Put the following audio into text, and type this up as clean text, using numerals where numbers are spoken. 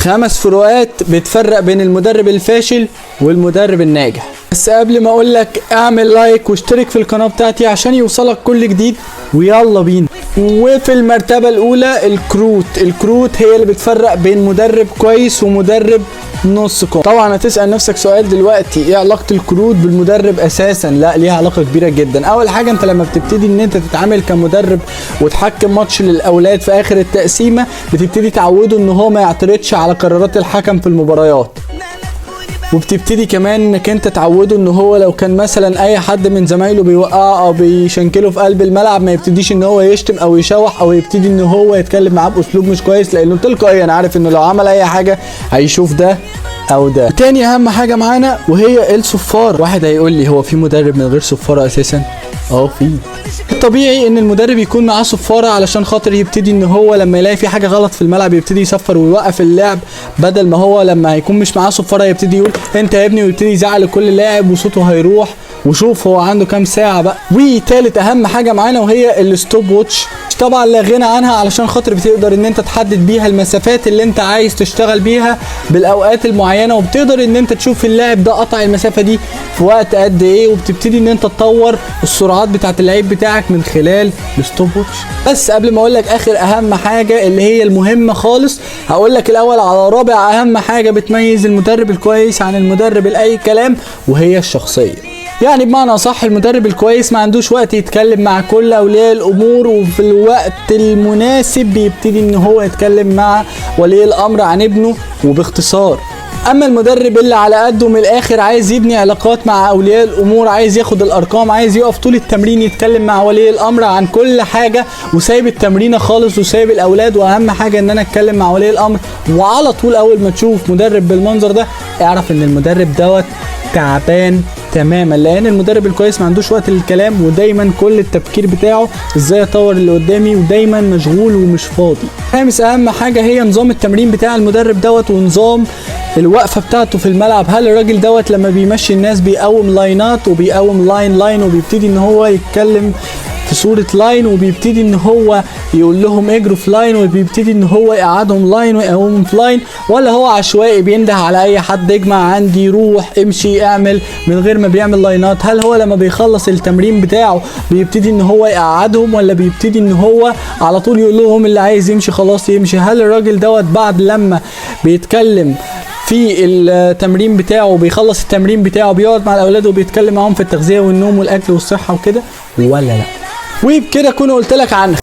5 فروقات بتفرق بين المدرب الفاشل والمدرب الناجح. بس قبل ما اقول لك اعمل لايك واشترك في القناة بتاعتي عشان يوصلك كل جديد، ويلا بينا. وفي المرتبة الاولى الكروت هي اللي بتفرق بين مدرب كويس ومدرب نص كويس. طبعا هتسأل نفسك سؤال دلوقتي، ايه علاقة الكروت بالمدرب اساسا؟ لا، ليها علاقة كبيرة جدا. اول حاجة، انت لما بتبتدي ان انت تتعامل كمدرب وتحكم ماتش للاولاد في اخر التقسيمة، بتبتدي تعوده ان هو ما يعترضش على قرارات الحكم في المباريات. وبتبتدي كمان انك انت تعوده ان هو لو كان مثلا اي حد من زمايله بيوقعه او بيشنكله في قلب الملعب، ما يبتديش ان هو يشتم او يشوح او يبتدي ان هو يتكلم معاه باسلوب مش كويس، لانه تلقائيا انا عارف انه لو عمل اي حاجه هيشوف ده او ده. تاني اهم حاجه معانا وهي الصفاره. واحد هيقول لي هو في مدرب من غير صفاره اساسا؟ في. الطبيعي ان المدرب يكون معاه صفاره علشان خاطر يبتدي ان هو لما يلاقي في حاجه غلط في الملعب يبتدي يصفر ويوقف اللعب، بدل ما هو لما هيكون مش معاه صفاره يبتدي يقول انت يا ابني، ويبتدي يزعل لكل لاعب وصوته هيروح، وشوف هو عنده كام ساعه بقى. وتالت اهم حاجه معانا وهي الستوب ووتش. طبعا لا غنى عنها علشان خاطر بتقدر ان انت تحدد بيها المسافات اللي انت عايز تشتغل بيها بالاوقات المعينه، وبتقدر ان انت تشوف اللاعب ده قطع المسافه دي في وقت قد ايه، وبتبتدي ان انت تطور السرعات بتاعه اللعيب بتاعك من خلال الستوب ووتش. بس قبل ما اقول لك اخر اهم حاجه اللي هي المهمه خالص، هقول لك الاول على رابع اهم حاجه بتميز المدرب الكويس عن المدرب الاي كلام، وهي الشخصيه. يعني بمعنى صح، المدرب الكويس ما عندوش وقت يتكلم مع كل اولياء الامور، وفي الوقت المناسب بيبتدي ان هو يتكلم مع ولي الامر عن ابنه وباختصار. اما المدرب اللي على قده من الاخر، عايز يبني علاقات مع اولياء الامور، عايز ياخد الارقام، عايز يقف طول التمرين يتكلم مع ولي الامر عن كل حاجه، وسايب التمرينه خالص وسايب الاولاد، واهم حاجه ان انا اتكلم مع ولي الامر. وعلى طول اول ما تشوف مدرب بالمنظر ده اعرف ان المدرب دوت تعبان تماما، لان المدرب الكويس ما عندوش وقت للكلام، ودايما كل التفكير بتاعه ازاي اطور اللي قدامي، ودايما مشغول ومش فاضي. خامس اهم حاجه هي نظام التمرين بتاع المدرب دوت، ونظام الوقفه بتاعته في الملعب. هل الراجل دوت لما بيمشي الناس بيقوم لاينات وبيقوم لاين وبيبتدي ان هو يتكلم في صورة لاين، وبيبتدي ان هو يقول لهم اجروا في لاين، وبيبتدي ان هو يقعدهم لاين ويقومهم في لاين، ولا هو عشوائي بينده على اي حد اجمع عندي، روح امشي اعمل، من غير ما بيعمل لاينات؟ هل هو لما بيخلص التمرين بتاعه بيبتدي ان هو يقعدهم، ولا بيبتدي ان هو على طول يقول لهم اللي عايز يمشي خلاص يمشي؟ هل الراجل دوت بعد لما بيتكلم في التمرين بتاعه بيخلص التمرين بتاعه بيقعد مع الاولاد وبيتكلم معاهم في التغذية والنوم والاكل والصحة وكده، ولا لا؟ وبكده اكون قلت لك عنها.